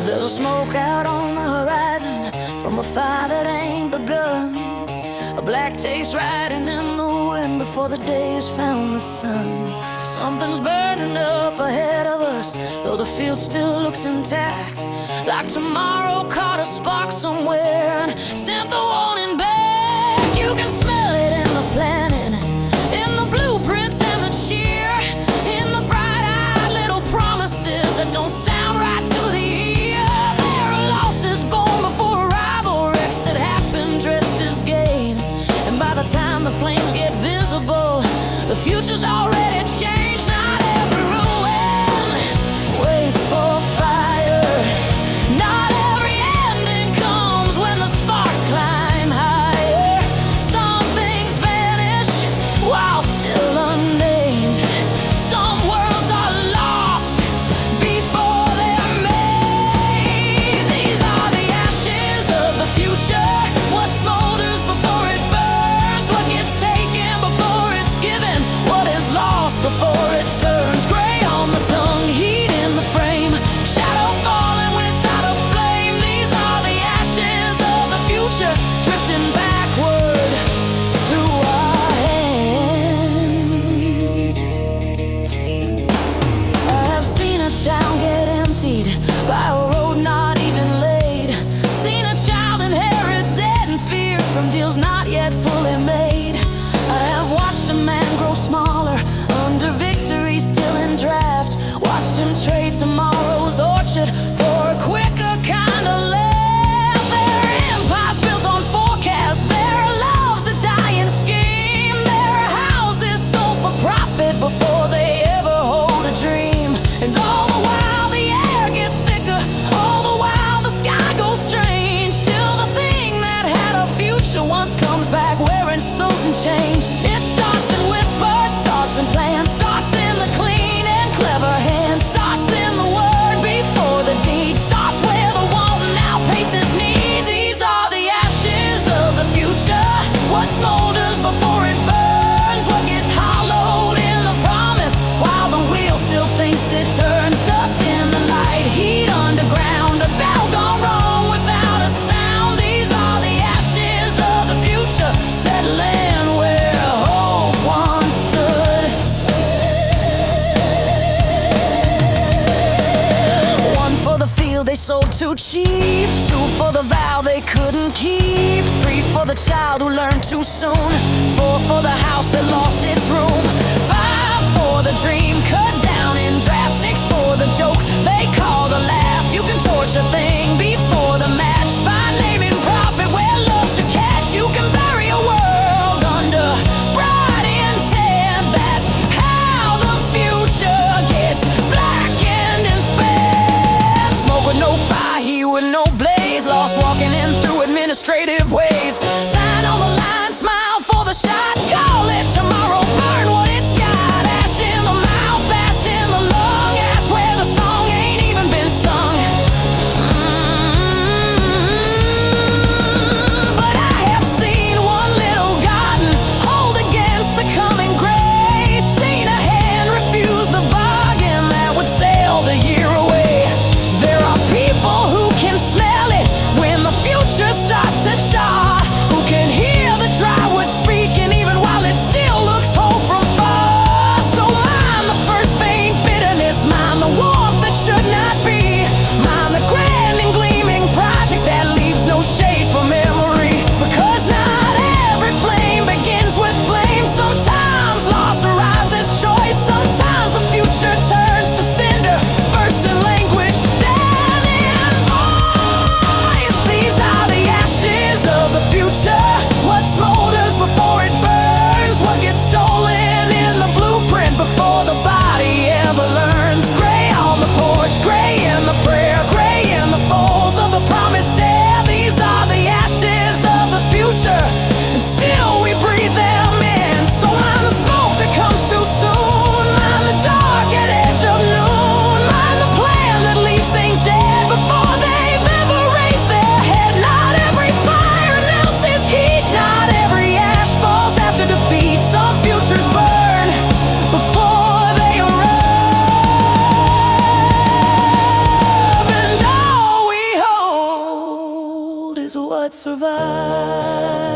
There's a smoke out on the horizon from a fire that ain't begun. A black taste riding in the wind before the day has found the sun. Something's burning up ahead of us, though the field still looks intact. Like tomorrow caught a spark somewhere and sent the warning back. You can smell it in the planet, in the blueprints and the cheer, in the bright-eyed little promises that don't sound right to the ear. There are losses born before arrival, wrecks that happen dressed as gain. And by the time the flames get visible, the future's already changed. Not everyone waits for fire. Not every ending comes when the sparks climb higher. Some things vanish while still unnamed. Some worlds are lost before they're made. These are the ashes of the future. What smolders before it burns. What gets taken before it's given. What is lost before it turns gray on the tongue, heat in the frame, shadow falling without a flame. These are the ashes of the future, drifting backward through our hands. I have seen a town get emptied by a road not even laid. Seen a child inherit debt and fear from deals not yet fully made. I have watched a man grow smaller under victory still in draft. Watched him trade tomorrow's orchard for a quicker kind of laugh. There are empires built on forecasts. There are loves that die in scheme. There are houses sold for profit before they ever hold a dream. And all the while the air gets thicker, all the while the sky goes strange, till the thing that had a future once comes back wearing suit and change. It starts in whispers, starts in plans, starts in the clean and clever hands, starts in the word before the deed, starts where the wanting outpaces need. These are the ashes of the future. What smolders before it burns. What gets hollowed in the promise while the wheel still thinks it turns. Dust in the light, heat underground, a bell gone wrong without a sound. These are the ashes of the future, settling where hope once stood. One for the field they sold too cheap, two for the vow they couldn't keep, three for the child who learned too soon, four for the house that lost its room, five for the dream cut down in draft, six for the joke they call the laugh. You can torch a thing before the match by naming profit where love should catch. You can bury a world under bright intent. That's how the future gets blackened and spent. Smoke with no fire, heat with no blaze, lost walking in through administrative ways. Sign on the line, smile for the shot, call it tomorrow, burn what it's got. Ash in the mouth, ash in the lung, ash where the song ain't even been sung. But I have seen one little garden hold against the coming gray, seen a hand refuse the bargain that would sail the year away. There are people who can smell it when the future starts to charge. what survives.